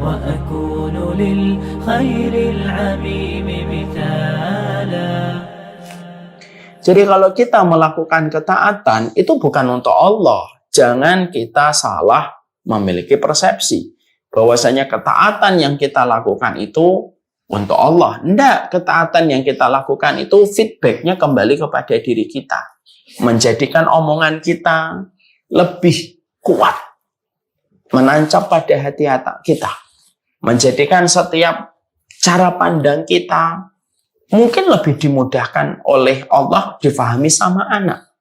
وأكون للخير العميم مثالا. Jadi kalau kita melakukan ketaatan itu bukan untuk Allah. Jangan kita salah memiliki persepsi bahwasanya ketaatan yang kita lakukan itu untuk Allah. Tidak, ketaatan yang kita lakukan itu feedbacknya kembali kepada diri kita. Menjadikan omongan kita lebih kuat, menancap pada hati kita. Menjadikan setiap cara pandang kita mungkin lebih dimudahkan oleh Allah difahami sama anak.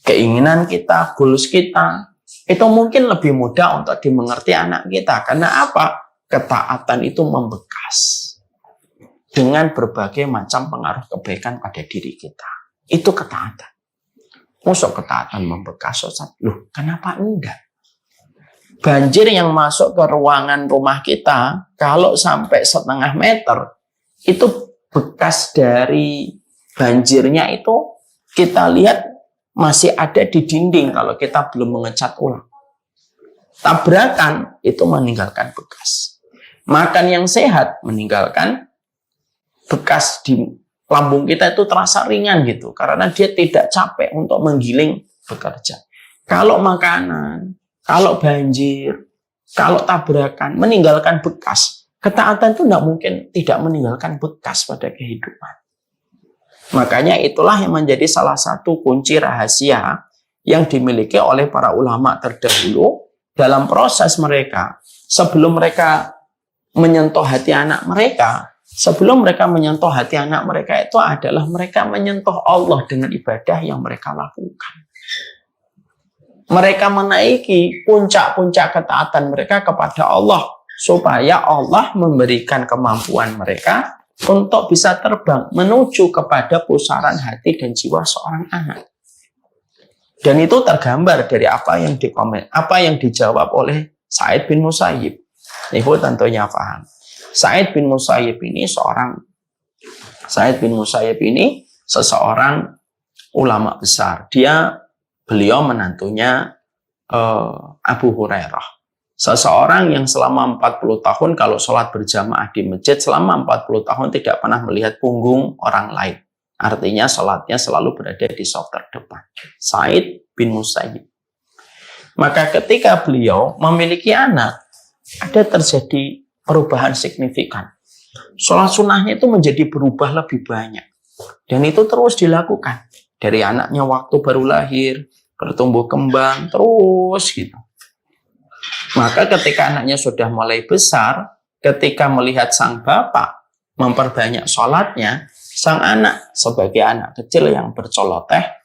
Keinginan kita, goals kita, itu mungkin lebih mudah untuk dimengerti anak kita. Karena apa? Ketaatan itu membekas dengan berbagai macam pengaruh kebaikan pada diri kita. Itu ketaatan. Masuk ketaatan membekas, Ustaz. Loh, kenapa enggak? Banjir yang masuk ke ruangan rumah kita, kalau sampai 0,5 meter, itu bekas dari banjirnya itu kita lihat masih ada di dinding kalau kita belum mengecat ulang. Tabrakan itu meninggalkan bekas. Makan yang sehat meninggalkan bekas di lambung kita itu terasa ringan gitu. Karena dia tidak capek untuk menggiling bekerja. Kalau makanan, kalau banjir, kalau tabrakan meninggalkan bekas. Ketaatan itu tidak mungkin tidak meninggalkan bekas pada kehidupan. Makanya itulah yang menjadi salah satu kunci rahasia yang dimiliki oleh para ulama terdahulu dalam proses mereka. Sebelum mereka menyentuh hati anak mereka, sebelum mereka menyentuh hati anak mereka itu adalah mereka menyentuh Allah dengan ibadah yang mereka lakukan. Mereka menaiki puncak-puncak ketaatan mereka kepada Allah supaya Allah memberikan kemampuan mereka untuk bisa terbang menuju kepada pusaran hati dan jiwa seorang anak. Dan itu tergambar dari apa yang dijawab oleh Sa'id bin Musayyib. Ibu tentunya paham. Sa'id bin Musayyib ini seseorang ulama besar. Beliau menantunya Abu Hurairah. Seseorang yang selama 40 tahun kalau sholat berjamaah di masjid selama 40 tahun tidak pernah melihat punggung orang lain. Artinya sholatnya selalu berada di shaf terdepan. Sa'id bin Musayyib. Maka ketika beliau memiliki anak, ada terjadi perubahan signifikan. Sholat sunnahnya itu menjadi berubah lebih banyak. Dan itu terus dilakukan. Dari anaknya waktu baru lahir, bertumbuh kembang, terus gitu. Maka ketika anaknya sudah mulai besar, ketika melihat sang bapak memperbanyak sholatnya, sang anak sebagai anak kecil yang bercoloteh,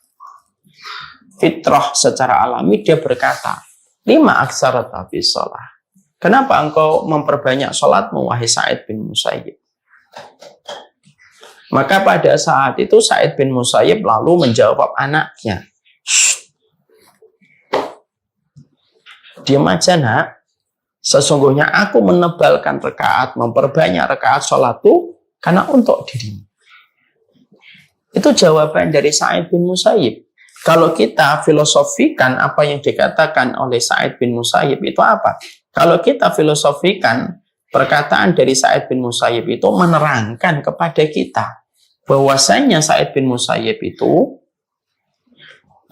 fitrah secara alami dia berkata, 5 aksara tapi sholat. Kenapa engkau memperbanyak sholatmu, wahai Sa'id bin Musayyib? Maka pada saat itu Sa'id bin Musayyib lalu menjawab anaknya, diam aja nak, sesungguhnya aku menebalkan rakaat, memperbanyak rakaat sholatku karena untuk dirimu. Itu jawaban dari Sa'id bin Musayyib. Kalau kita filosofikan apa yang dikatakan oleh Sa'id bin Musayyib itu apa? Kalau kita filosofikan perkataan dari Sa'id bin Musayyib itu menerangkan kepada kita bahwasanya Sa'id bin Musayyib itu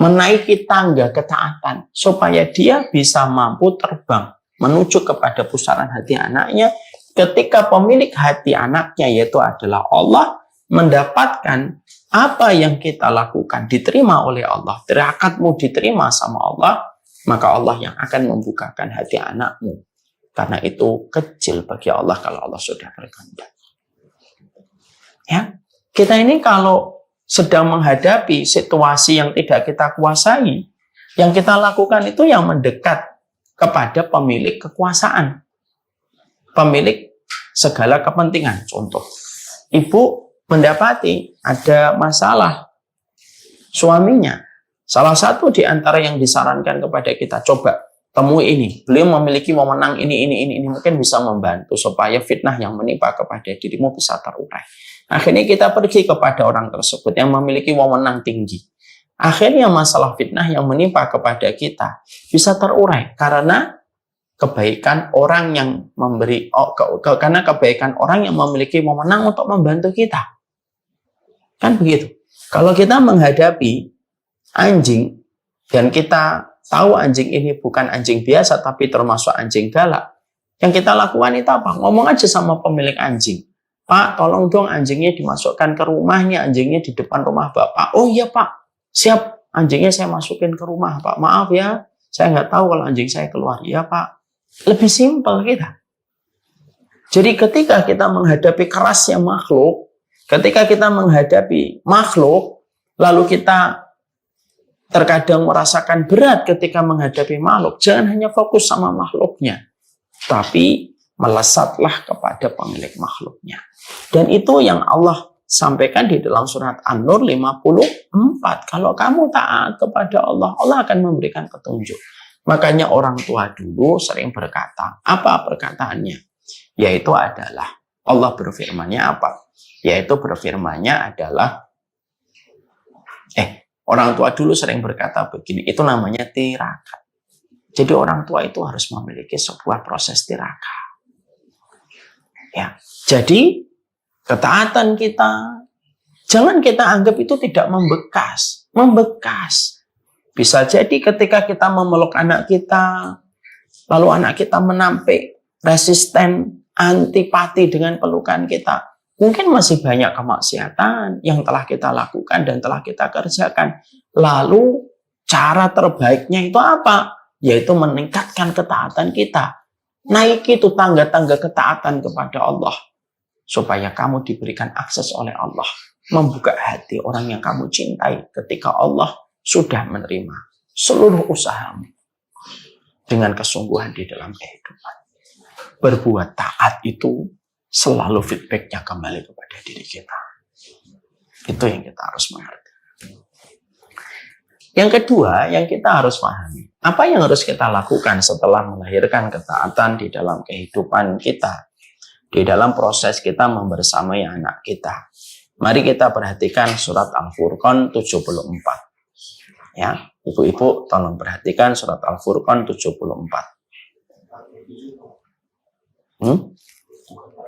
menaiki tangga ketaatan supaya dia bisa mampu terbang menuju kepada pusaran hati anaknya ketika pemilik hati anaknya yaitu adalah Allah mendapatkan apa yang kita lakukan diterima oleh Allah, tirakatmu diterima sama Allah, maka Allah yang akan membukakan hati anakmu. Karena itu kecil bagi Allah kalau Allah sudah berkehendak. Ya, kita ini kalau sedang menghadapi situasi yang tidak kita kuasai, yang kita lakukan itu yang mendekat kepada pemilik kekuasaan, pemilik segala kepentingan. Contoh, ibu mendapati ada masalah suaminya. Salah satu di antara yang disarankan kepada kita, coba temui ini. Beliau memiliki wewenang ini. Mungkin bisa membantu supaya fitnah yang menimpa kepada dirimu bisa terurai. Akhirnya kita pergi kepada orang tersebut yang memiliki wewenang tinggi. Akhirnya masalah fitnah yang menimpa kepada kita bisa terurai. Karena kebaikan orang yang memberi, karena kebaikan orang yang memiliki wewenang untuk membantu kita. Kan begitu. Kalau kita menghadapi anjing dan kita tahu anjing ini bukan anjing biasa tapi termasuk anjing galak, yang kita lakukan itu apa? Ngomong aja sama pemilik anjing. Pak, tolong dong anjingnya dimasukkan ke rumahnya, anjingnya di depan rumah Bapak. Oh iya Pak, siap, anjingnya saya masukin ke rumah Pak. Maaf ya, saya nggak tahu kalau anjing saya keluar. Iya Pak. Lebih simpel kita. Jadi ketika kita menghadapi kerasnya makhluk, ketika kita menghadapi makhluk, lalu kita terkadang merasakan berat ketika menghadapi makhluk, jangan hanya fokus sama makhluknya, tapi melesatlah kepada pemilik makhluknya. Dan itu yang Allah sampaikan di dalam surat An-Nur 54. Kalau kamu taat kepada Allah, Allah akan memberikan petunjuk. Makanya orang tua dulu sering berkata, apa perkataannya? Yaitu adalah, Allah berfirmannya apa? Yaitu berfirmannya adalah, orang tua dulu sering berkata begini, itu namanya tirakat. Jadi orang tua itu harus memiliki sebuah proses tirakat. Ya, jadi ketaatan kita, jangan kita anggap itu tidak membekas. Membekas. Bisa jadi ketika kita memeluk anak kita, lalu anak kita menampik, resisten, antipati dengan pelukan kita. Mungkin masih banyak kemaksiatan yang telah kita lakukan dan telah kita kerjakan. Lalu cara terbaiknya itu apa? Yaitu meningkatkan ketaatan kita. Naiki itu tangga-tangga ketaatan kepada Allah. Supaya kamu diberikan akses oleh Allah. Membuka hati orang yang kamu cintai ketika Allah sudah menerima seluruh usahamu. Dengan kesungguhan di dalam kehidupan. Berbuat taat itu selalu feedbacknya kembali kepada diri kita. Itu yang kita harus mengerti. Yang kedua, yang kita harus pahami. Apa yang harus kita lakukan setelah melahirkan ketaatan di dalam kehidupan kita? Di dalam proses kita membersamai anak kita. Mari kita perhatikan surat Al-Furqan 74. Ya, ibu-ibu tolong perhatikan surat Al-Furqan 74.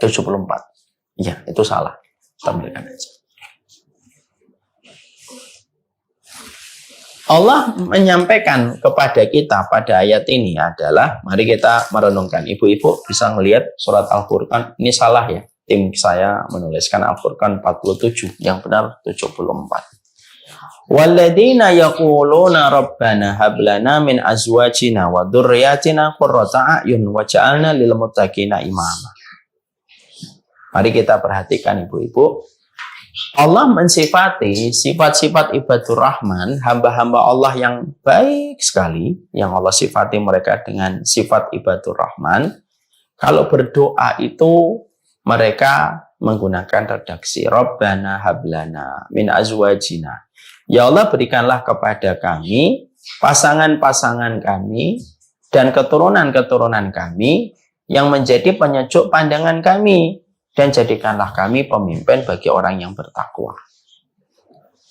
74. Iya, itu salah. Tampilkan aja. Allah menyampaikan kepada kita pada ayat ini adalah, mari kita merenungkan. Ibu-ibu bisa ngelihat surat Al-Furqan. Ini salah ya. Tim saya menuliskan Al-Furqan 47. Yang benar 74. Walladzina yaquluna rabbana hab lana min azwajina wa dzurriyyatina qurrata a'yun waj'alna lil muttaqina imama. Mari kita perhatikan ibu-ibu. Allah mensifati sifat-sifat ibadur rahman, hamba-hamba Allah yang baik sekali, yang Allah sifati mereka dengan sifat ibadur rahman. Kalau berdoa itu mereka menggunakan redaksi Rabbana hablana min azwajina. Ya Allah, berikanlah kepada kami pasangan-pasangan kami dan keturunan-keturunan kami yang menjadi penyejuk pandangan kami. Dan jadikanlah kami pemimpin bagi orang yang bertakwa.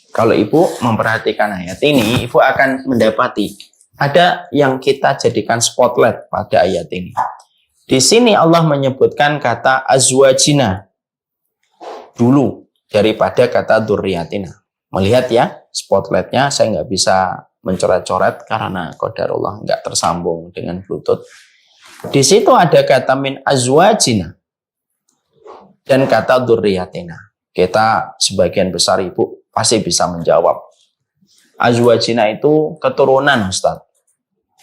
Kalau ibu memperhatikan ayat ini, ibu akan mendapati ada yang kita jadikan spotlight pada ayat ini. Di sini Allah menyebutkan kata azwajina dulu daripada kata dzurriyyatina. Melihat ya, spotlightnya saya nggak bisa mencoret-coret karena qadarullah nggak tersambung dengan Bluetooth. Di situ ada kata min azwajina dan kata dzurriyyatina. Kita sebagian besar ibu pasti bisa menjawab. Azwajina itu keturunan, Ustaz.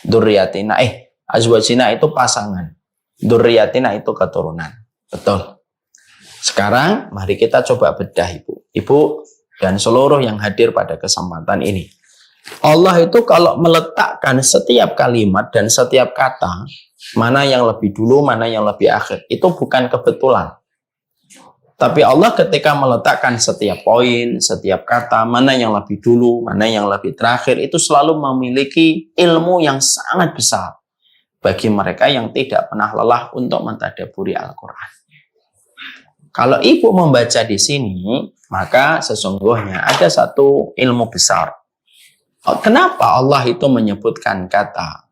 Dzurriyyatina, azwajina itu pasangan. Dzurriyyatina itu keturunan. Betul. Sekarang mari kita coba bedah ibu. Ibu dan seluruh yang hadir pada kesempatan ini. Allah itu kalau meletakkan setiap kalimat dan setiap kata, mana yang lebih dulu, mana yang lebih akhir, itu bukan kebetulan. Tapi Allah ketika meletakkan setiap poin, setiap kata, mana yang lebih dulu, mana yang lebih terakhir, itu selalu memiliki ilmu yang sangat besar bagi mereka yang tidak pernah lelah untuk mentadabburi Al-Quran. Kalau ibu membaca di sini, maka sesungguhnya ada satu ilmu besar. Kenapa Allah itu menyebutkan kata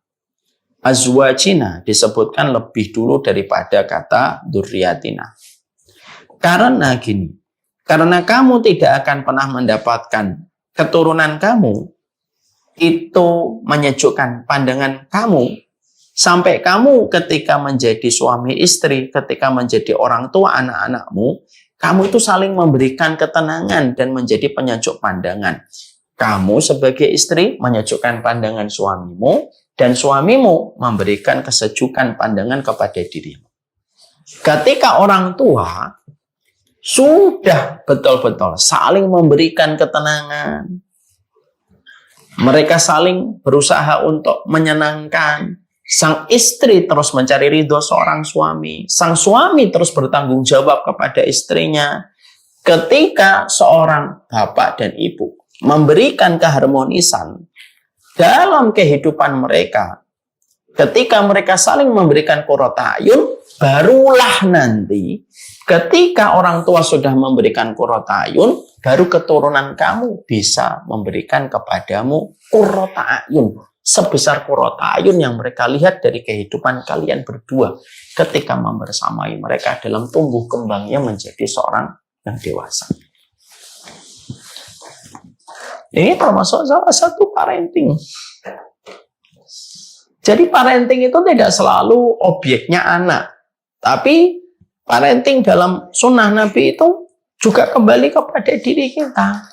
azwajina disebutkan lebih dulu daripada kata dzurriyyatina. Karena gini, karena kamu tidak akan pernah mendapatkan keturunan kamu itu menyejukkan pandangan kamu sampai kamu ketika menjadi suami istri, ketika menjadi orang tua anak-anakmu, kamu itu saling memberikan ketenangan dan menjadi penyejuk pandangan. Kamu sebagai istri menyejukkan pandangan suamimu, dan suamimu memberikan kesejukan pandangan kepada dirimu. Ketika orang tua sudah betul-betul saling memberikan ketenangan, mereka saling berusaha untuk menyenangkan, sang istri terus mencari ridho seorang suami, sang suami terus bertanggung jawab kepada istrinya. Ketika seorang bapak dan ibu memberikan keharmonisan dalam kehidupan mereka, ketika mereka saling memberikan qurrata ayun, barulah nanti ketika orang tua sudah memberikan qurrata ayun, baru keturunan kamu bisa memberikan kepadamu qurrata ayun sebesar qurrata ayun yang mereka lihat dari kehidupan kalian berdua ketika membersamai mereka dalam tumbuh kembangnya menjadi seorang yang dewasa. Ini termasuk salah satu parenting. Jadi parenting itu tidak selalu objeknya anak. Tapi parenting dalam sunnah Nabi itu juga kembali kepada diri kita.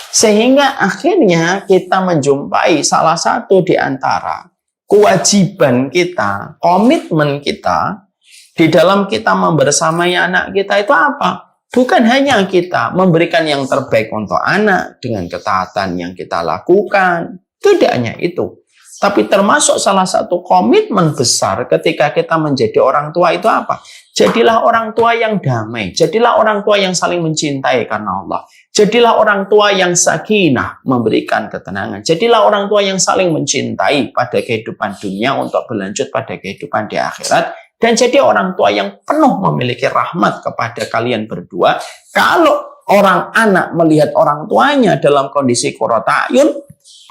Sehingga akhirnya kita menjumpai salah satu di antara kewajiban kita, komitmen kita di dalam kita membersamai anak kita itu apa? Bukan hanya kita memberikan yang terbaik untuk anak dengan ketaatan yang kita lakukan. Tidak hanya itu. Tapi termasuk salah satu komitmen besar ketika kita menjadi orang tua itu apa? Jadilah orang tua yang damai. Jadilah orang tua yang saling mencintai karena Allah. Jadilah orang tua yang sakinah, memberikan ketenangan. Jadilah orang tua yang saling mencintai pada kehidupan dunia untuk berlanjut pada kehidupan di akhirat. Dan jadi orang tua yang penuh memiliki rahmat kepada kalian berdua. Kalau orang anak melihat orang tuanya dalam kondisi qurrata ayun,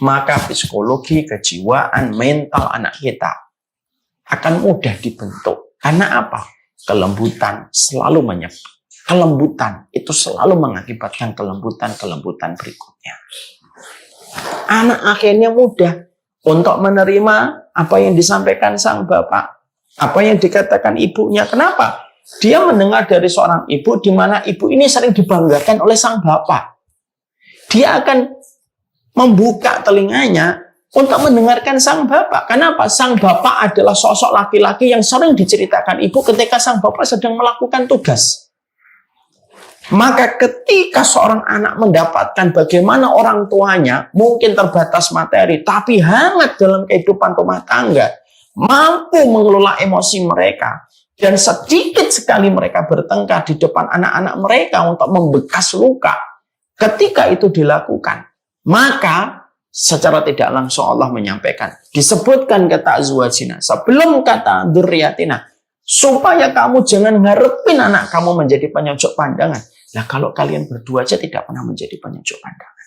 maka psikologi, kejiwaan, mental anak kita akan mudah dibentuk. Karena apa? Kelembutan selalu menyebut. Kelembutan itu selalu mengakibatkan kelembutan-kelembutan berikutnya. Anak akhirnya mudah untuk menerima apa yang disampaikan sang bapak. Apa yang dikatakan ibunya. Kenapa? Dia mendengar dari seorang ibu di mana ibu ini sering dibanggakan oleh sang bapak. Dia akan membuka telinganya untuk mendengarkan sang bapak. Kenapa? Sang bapak adalah sosok laki-laki yang sering diceritakan ibu ketika sang bapak sedang melakukan tugas. Maka ketika seorang anak mendapatkan bagaimana orang tuanya mungkin terbatas materi, tapi hangat dalam kehidupan rumah tangga, mampu mengelola emosi mereka, dan sedikit sekali mereka bertengkar di depan anak-anak mereka untuk membekas luka. Ketika itu dilakukan, maka secara tidak langsung Allah menyampaikan, disebutkan kata azwajina sebelum kata dzurriyyatina, supaya kamu jangan ngarepin anak kamu menjadi penyejuk pandangan. Nah, kalau kalian berdua aja tidak pernah menjadi penyejuk pandangan.